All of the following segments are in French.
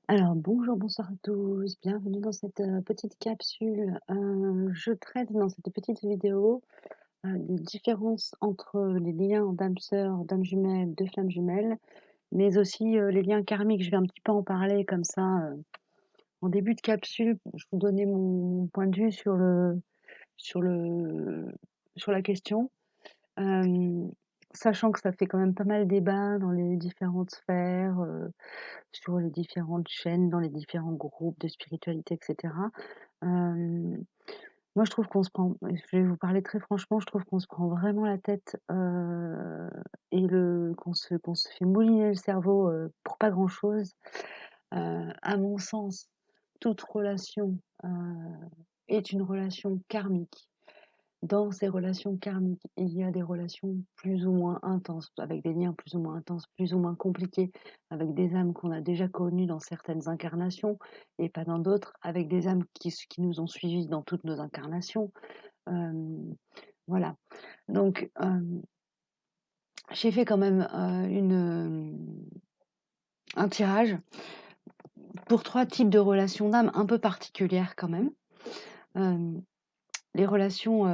Alors bonjour, bonsoir à tous, bienvenue dans cette, petite capsule. Je traite dans cette petite vidéo, des différences entre les liens d'âmes sœurs, d'âmes jumelles, de flammes jumelles, mais aussi, les liens karmiques. Je vais un petit peu en parler comme ça, en début de capsule. Je vais vous donner mon point de vue sur le sur la question. Hem, Sachant que ça fait quand même pas mal débat dans les différentes sphères, sur les différentes chaînes, dans les différents groupes de spiritualité et cetera. Hem, Moi je trouve qu'on se prend je vais vous parler très franchement, je trouve qu'on se prend vraiment la tête, et qu'on se fait mouliner le cerveau, pour pas grand chose. À mon sens, toute relation, est une relation karmique. Dans ces relations karmiques, il y a des relations plus ou moins intenses, avec des liens plus ou moins intenses, plus ou moins compliqués, avec des âmes qu'on a déjà connues dans certaines incarnations et pas dans d'autres, avec des âmes qui nous ont suivis dans toutes nos incarnations. Voilà. Donc, j'ai fait quand même un tirage pour 3 types de relations d'âmes un peu particulières quand même. Euh, les relations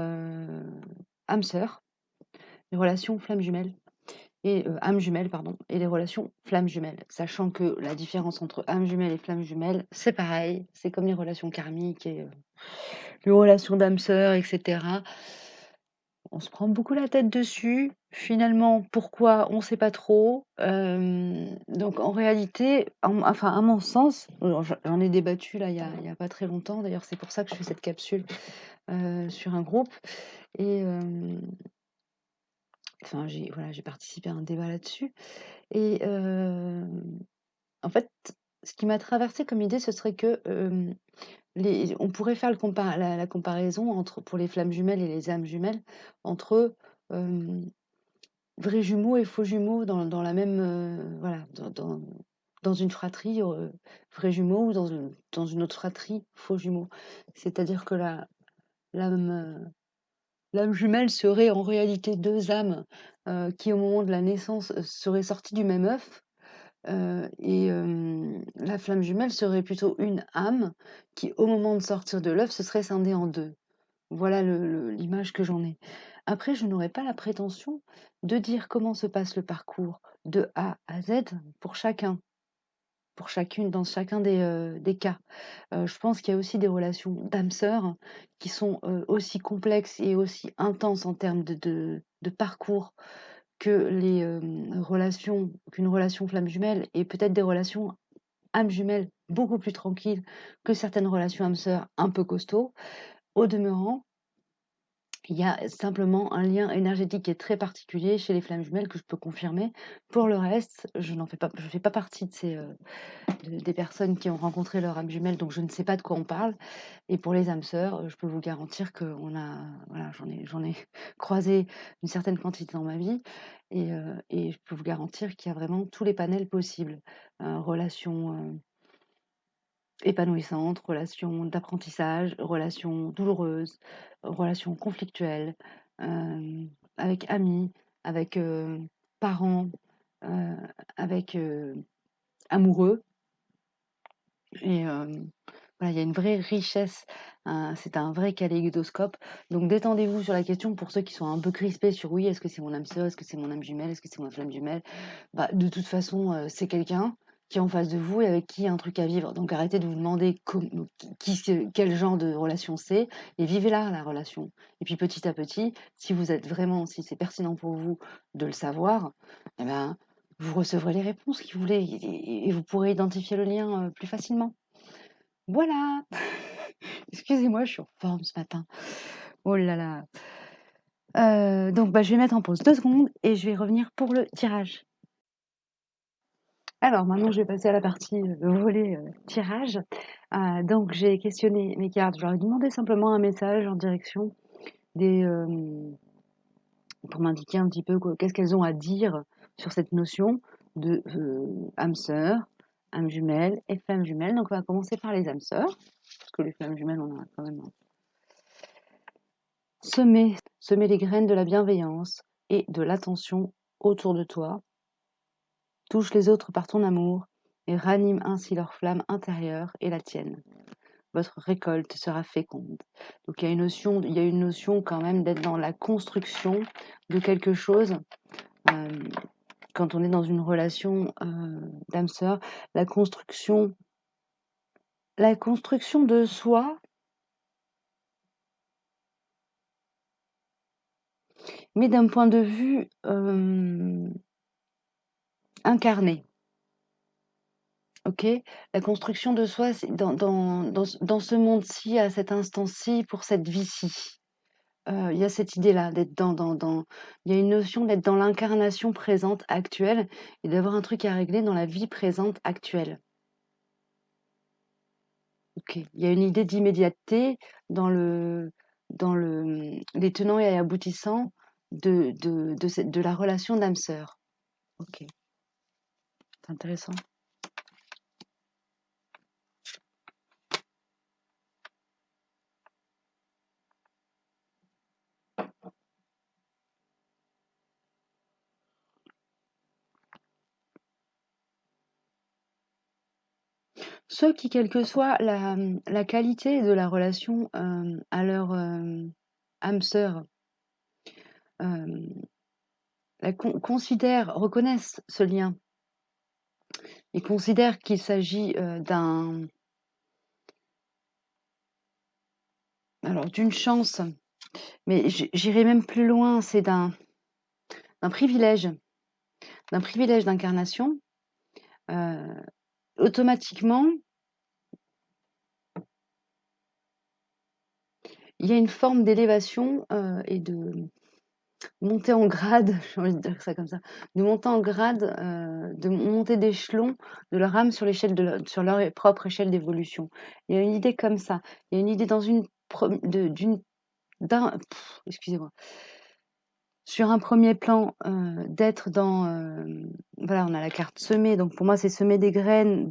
âmes-sœurs, les relations flammes jumelles et âmes jumelles, pardon, et les relations flammes jumelles. Sachant que la différence entre âmes jumelles et flammes jumelles, c'est pareil, c'est comme les relations karmiques et les relations d'âmes sœurs, etc. On se prend beaucoup la tête dessus. Finalement, pourquoi? On ne sait pas trop. Donc en réalité, enfin à mon sens, j'en ai débattu là il y a pas très longtemps. D'ailleurs, c'est pour ça que je fais cette capsule sur un groupe. Et enfin, j'ai participé à un débat là-dessus. Et en fait, ce qui m'a traversée comme idée, ce serait que on pourrait faire la comparaison entre, pour les flammes jumelles et les âmes jumelles, entre vrais jumeaux et faux jumeaux dans la même, voilà, dans une fratrie, vrais jumeaux ou dans une autre fratrie, faux jumeaux. C'est-à-dire que l'âme, l'âme jumelle serait en réalité 2 âmes, qui au moment de la naissance, seraient sorties du même œuf, et la flamme jumelle serait plutôt une âme qui, au moment de sortir de l'œuf, se serait scindée en 2. Voilà l'image que j'en ai. Après, je n'aurais pas la prétention de dire comment se passe le parcours de A à Z pour chacun, pour chacune, dans chacun des cas. Je pense qu'il y a aussi des relations d'âmes sœurs qui sont aussi complexes et aussi intenses en termes de parcours que qu'une relation flamme jumelle, et peut-être des relations âmes jumelles beaucoup plus tranquilles que certaines relations âmes sœurs un peu costauds. Au demeurant, il y a simplement un lien énergétique qui est très particulier chez les flammes jumelles que je peux confirmer. Pour le reste, je fais pas partie des personnes qui ont rencontré leur âme jumelle, donc je ne sais pas de quoi on parle. Et pour les âmes sœurs, je peux vous garantir que voilà, j'en ai croisé une certaine quantité dans ma vie, et je peux vous garantir qu'il y a vraiment tous les panels possibles. Relations épanouissantes, relations d'apprentissage, relations douloureuses, relations conflictuelles, hem, avec amis, avec, parents, heu, avec, amoureux, et voilà, il y a une vraie richesse, c'est un vrai kaléidoscope. Donc détendez-vous sur la question pour ceux qui sont un peu crispés sur: «Oui, est-ce que c'est mon âme sœur? Est-ce que c'est mon âme jumelle? Est-ce que c'est ma flamme jumelle?» Bah, de toute façon, c'est quelqu'un qui est en face de vous et avec qui il y a un truc à vivre. Donc arrêtez de vous demander quel genre de relation c'est, et vivez-la, la relation. Et puis petit à petit, si c'est pertinent pour vous de le savoir, eh ben, vous recevrez les réponses que vous voulez, et vous pourrez identifier le lien, plus facilement. Voilà! Excusez-moi, je suis en forme ce matin. Oh là là! Donc bah, je vais mettre en pause 2 secondes et je vais revenir pour le tirage. Alors maintenant, je vais passer à la partie, volet, tirage. Donc j'ai questionné mes cartes. Je leur ai demandé simplement un message en direction des, pour m'indiquer un petit peu qu'est-ce qu'elles ont à dire sur cette notion de, âme sœur, âme jumelle et flamme jumelle. Donc on va commencer par les âmes sœurs, parce que les flammes jumelles, on en a quand même. Semer les graines de la bienveillance et de l'attention autour de toi. Touche les autres par ton amour et ranime ainsi leur flamme intérieure et la tienne. Votre récolte sera féconde. Donc il y a une notion quand même d'être dans la construction de quelque chose. Quand on est dans une relation d'âme sœur, la construction, la construction de soi, mais d'un point de vue incarné. Ok, la construction de soi, c'est dans ce monde-ci, à cet instant-ci, pour cette vie-ci. Il y a cette idée-là, d'être il y a une notion d'être dans l'incarnation présente actuelle et d'avoir un truc à régler dans la vie présente actuelle. Ok, il y a une idée d'immédiateté dans les tenants et aboutissants de la relation d'âme sœur. Ok, c'est intéressant. Ceux qui, quelle que soit la qualité de la relation à leur âme sœur, reconnaissent ce lien. Ils considèrent qu'il s'agit d'une chance, mais j'irai même plus loin, c'est d'un privilège, d'incarnation. Automatiquement, il y a une forme d'élévation et de montée en grade, j'ai envie de dire ça comme ça, de montée en grade, de montée d'échelon de leur âme sur sur leur propre échelle d'évolution. Il y a une idée comme ça. Il y a une idée dans une excusez-moi. Sur un premier plan, d'être dans voilà, on a la carte semer, donc pour moi c'est semer des graines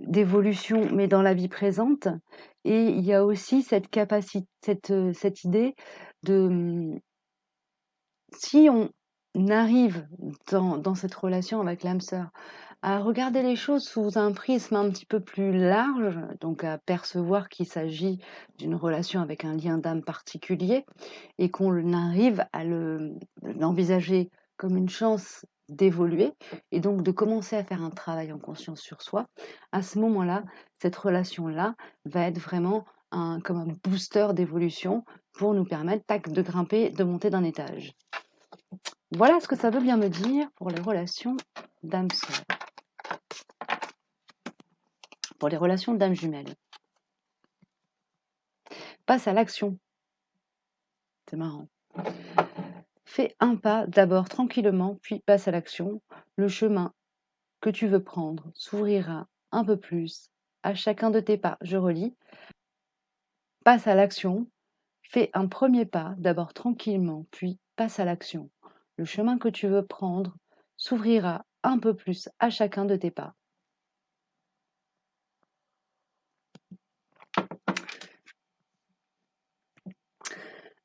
d'évolution, mais dans la vie présente. Et il y a aussi cette capacité, cette idée de si on arrive dans cette relation avec l'âme sœur à regarder les choses sous un prisme un petit peu plus large, donc à percevoir qu'il s'agit d'une relation avec un lien d'âme particulier, et qu'on arrive à l'envisager comme une chance d'évoluer, et donc de commencer à faire un travail en conscience sur soi, à ce moment-là, cette relation-là va être vraiment comme un booster d'évolution pour nous permettre, tac, de grimper, de monter d'un étage. Voilà ce que ça veut bien me dire pour les relations d'âme sœur. Pour les relations d'âme jumelle. Passe à l'action. C'est marrant. Fais un pas d'abord tranquillement, puis passe à l'action. Le chemin que tu veux prendre s'ouvrira un peu plus à chacun de tes pas. Je relis. Passe à l'action. Fais un premier pas d'abord tranquillement, puis passe à l'action. Le chemin que tu veux prendre s'ouvrira un peu plus à chacun de tes pas.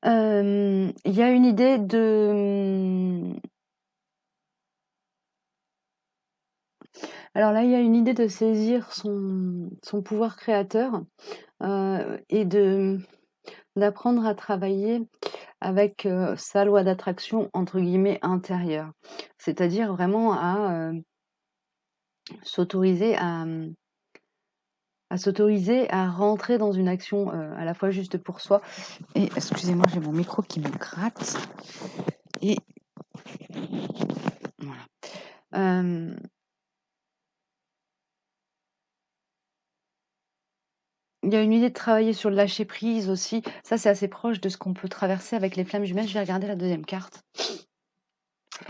Il y a une idée alors là, il y a une idée de saisir son pouvoir créateur et d'apprendre à travailler avec sa loi d'attraction, entre guillemets, intérieure. C'est-à-dire vraiment à s'autoriser à rentrer dans une action à la fois juste pour soi. Et excusez-moi, j'ai mon micro qui me gratte. Et voilà. Il y a une idée de travailler sur le lâcher prise aussi. Ça, c'est assez proche de ce qu'on peut traverser avec les flammes jumelles. Je vais regarder la deuxième carte.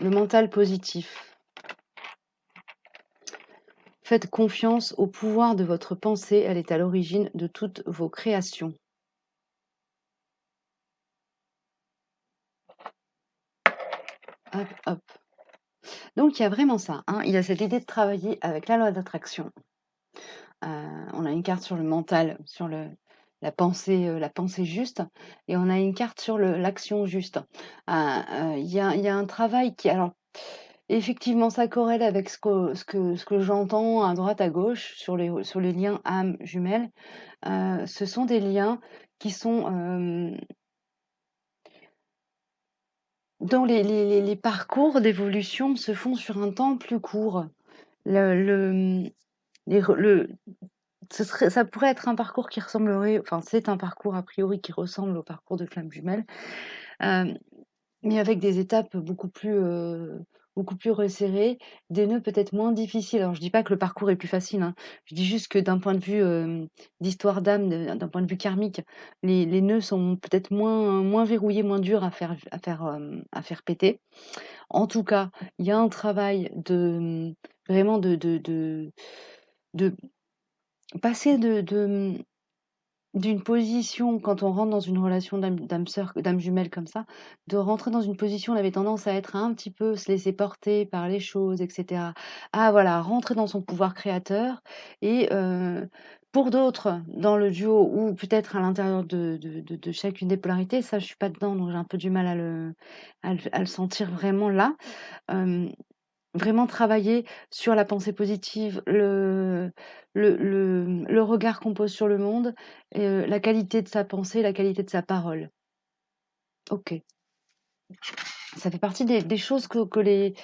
Le mental positif. Faites confiance au pouvoir de votre pensée. Elle est à l'origine de toutes vos créations. Hop, hop. Donc, il y a vraiment ça. Hein. Il y a cette idée de travailler avec la loi d'attraction. On a une carte sur le mental, sur la pensée juste, et on a une carte sur l'action juste. Il y a un travail qui... Alors, Effectivement, ça corrèle avec ce que j'entends à droite, à gauche sur les liens âmes jumelles. Ce sont des liens qui sont, dont les parcours d'évolution se font sur un temps plus court. Le, les re le ça pourrait être un parcours qui ressemblerait, enfin, c'est un parcours a priori qui ressemble au parcours de flamme jumelle, hem, mais avec des étapes beaucoup plus resserrées, des nœuds peut-être moins difficiles. Alors je dis pas que le parcours est plus facile, hein. Je dis juste que d'un point de vue, d'histoire d'âme, d'un point de vue karmique, les nœuds sont peut-être moins verrouillés, moins durs à faire péter. En tout cas, il y a un travail vraiment de passer d'une position quand on rentre dans une relation d'âme sœur, d'âme jumelle comme ça, de rentrer dans une position, on avait tendance à être un petit peu se laisser porter par les choses et cetera. À voilà, rentrer dans son pouvoir créateur et pour d'autres, dans le duo ou peut-être à l'intérieur de chacune des polarités, ça je suis pas dedans, donc j'ai un peu du mal à le sentir vraiment là. Hem Vraiment travailler sur la pensée positive, le regard qu'on pose sur le monde et la qualité de sa pensée, la qualité de sa parole. OK. Ça fait partie des choses que les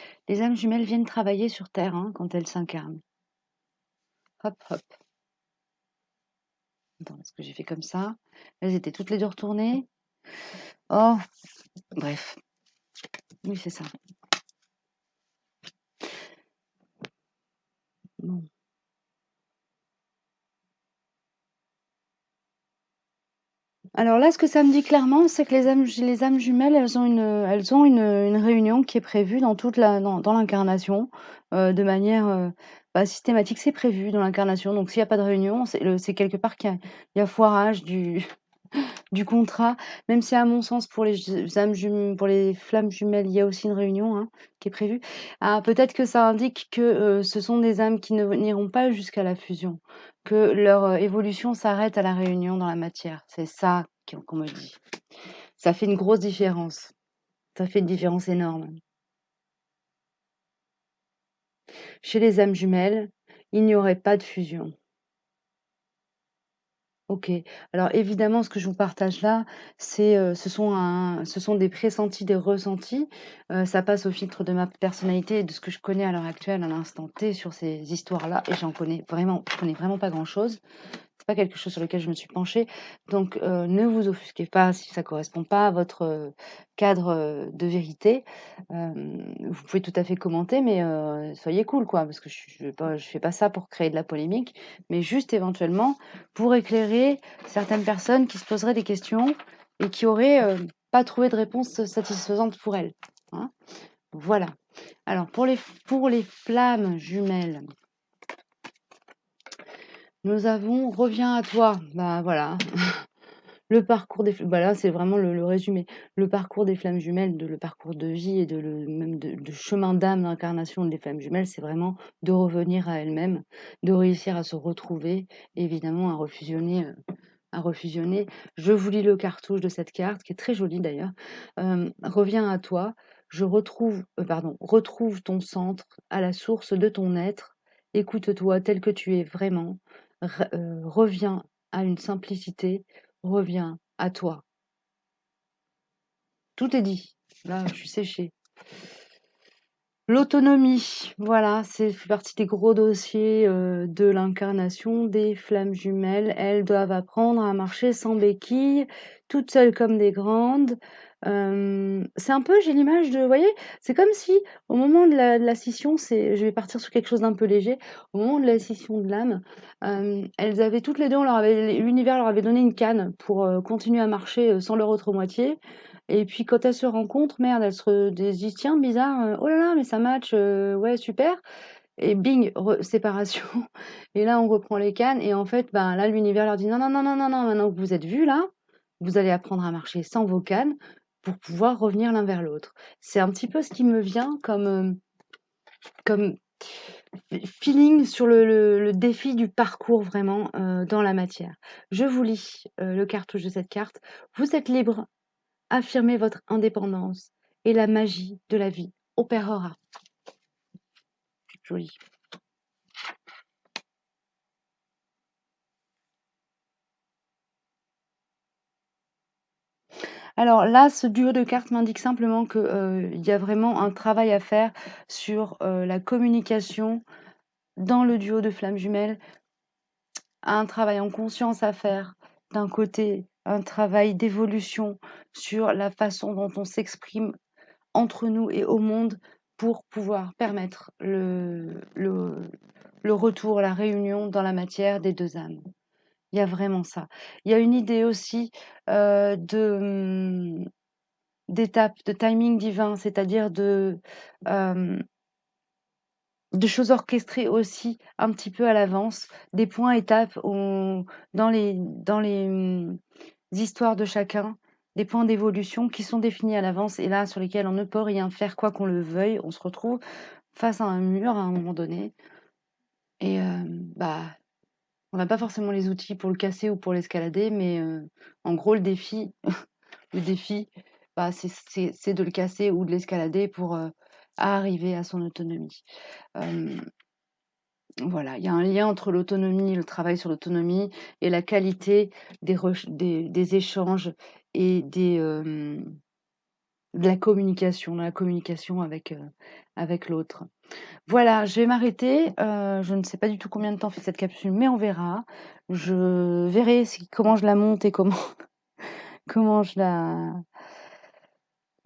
âmes jumelles viennent travailler sur terre, hein, quand elles s'incarnent. Hop, hop. Attends, est-ce que j'ai fait comme ça? Elles étaient toutes les 2 retournées. Oh, bref. Oui, c'est ça. Bon. Alors là, ce que ça me dit clairement, c'est que les âmes jumelles, elles ont une réunion qui est prévue dans l'incarnation, de manière, systématique. C'est prévu dans l'incarnation, donc s'il y a pas de réunion, c'est quelque part qu'il y a foirage du contrat, même si à mon sens pour les flammes jumelles, il y a aussi une réunion, hein, qui est prévue. Ah, peut-être que ça indique que, ce sont des âmes qui n'iront pas jusqu'à la fusion, que leur, évolution s'arrête à la réunion dans la matière. C'est ça qu'on me dit. Ça fait une grosse différence. Ça fait une différence énorme. Chez les âmes jumelles, il n'y aurait pas de fusion. OK. Alors évidemment, ce que je vous partage là, ce sont des pressentis, des ressentis. Ça passe au filtre de ma personnalité et de ce que je connais à l'heure actuelle, à l'instant T, sur ces histoires-là et je connais vraiment pas grand-chose. C'est pas quelque chose sur lequel je me suis penchée, donc ne vous offusquez pas si ça correspond pas à votre, cadre, de vérité. Vous pouvez tout à fait commenter, mais soyez cool, quoi, parce que je fais pas ça pour créer de la polémique, mais juste éventuellement pour éclairer certaines personnes qui se poseraient des questions et qui auraient, pas trouvé de réponse satisfaisante pour elles, hein. Voilà. Alors pour les flammes jumelles, nous avons: «Reviens à toi». Bah, voilà. Le parcours des fl Bah, là, c'est vraiment le résumé. Le parcours des flammes jumelles, le parcours de vie et même de chemin d'âme, d'incarnation des flammes jumelles, c'est vraiment de revenir à elles-mêmes, de réussir à se retrouver, évidemment à refusionner. Je vous lis le cartouche de cette carte, qui est très jolie d'ailleurs. «Reviens à toi, retrouve ton centre, à la source de ton être, écoute-toi tel que tu es vraiment, reviens à une simplicité, reviens à toi». Tout est dit. Là, je suis séchée. L'autonomie, voilà, c'est fait partie des gros dossiers, de l'incarnation des flammes jumelles. Elles doivent apprendre à marcher sans béquilles, toutes seules comme des grandes. C'est un peu j'ai l'image de vous voyez? C'est comme si au moment de la scission, je vais partir sur quelque chose d'un peu léger. Au moment de la scission de l'âme, elles avaient toutes les 2, l'univers leur avait donné une canne pour, continuer à marcher, sans leur autre moitié. Et puis quand elles se rencontrent, merde, elles se disent: «Tiens, bizarre, oh là là, mais ça match, ouais, super» et bing, séparation et là, on reprend les cannes et en fait, ben, là, l'univers leur dit: «Non, non, non, non, non, non, maintenant que vous êtes vues là, vous allez apprendre à marcher sans vos cannes pour pouvoir revenir l'un vers l'autre». C'est un petit peu ce qui me vient comme feeling sur le défi du parcours vraiment, dans la matière. Je vous lis, le cartouche de cette carte. Vous êtes libre. Affirmez votre indépendance et la magie de la vie opérera. joli. Alors là, ce duo de cartes m'indique simplement que, il y a vraiment un travail à faire sur, la communication dans le duo de flammes jumelles, un travail en conscience à faire. D'un côté, un travail d'évolution sur la façon dont on s'exprime entre nous et au monde pour pouvoir permettre le retour, la réunion dans la matière des 2 âmes. Il y a vraiment ça. Il y a une idée aussi, de, d'étape, de timing divin, c'est-à-dire hem, de choses orchestrées aussi un petit peu à l'avance, des points étapes où dans les histoires de chacun, des points d'évolution qui sont définis à l'avance et là, sur lesquels on ne peut rien faire quoi qu'on le veuille. On se retrouve face à un mur à un moment donné et bah, on n'a pas forcément les outils pour le casser ou pour l'escalader, mais en gros, le défi, bah, c'est de le casser ou de l'escalader pour, arriver à son autonomie. Hem, voilà, il y a un lien entre l'autonomie, le travail sur l'autonomie et la qualité des échanges et de la communication avec l'autre. Voilà, je vais m'arrêter, je ne sais pas du tout combien de temps fait cette capsule, mais on verra. Je verrai comment je la monte et comment comment je la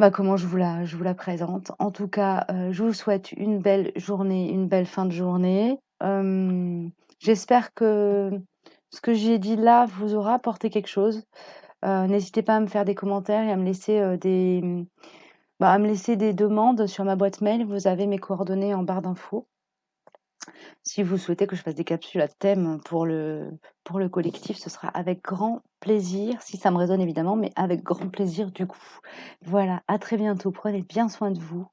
comment je vous la présente. En tout cas, je vous souhaite une belle journée, une belle fin de journée. J'espère que ce que j'ai dit là vous aura apporté quelque chose. N'hésitez pas à me faire des commentaires et à me laisser, à me laisser des demandes sur ma boîte mail. Vous avez mes coordonnées en barre d'infos. Si vous souhaitez que je fasse des capsules à thème pour le collectif, ce sera avec grand plaisir, si ça me résonne évidemment, mais avec grand plaisir du coup. Voilà, à très bientôt. Prenez bien soin de vous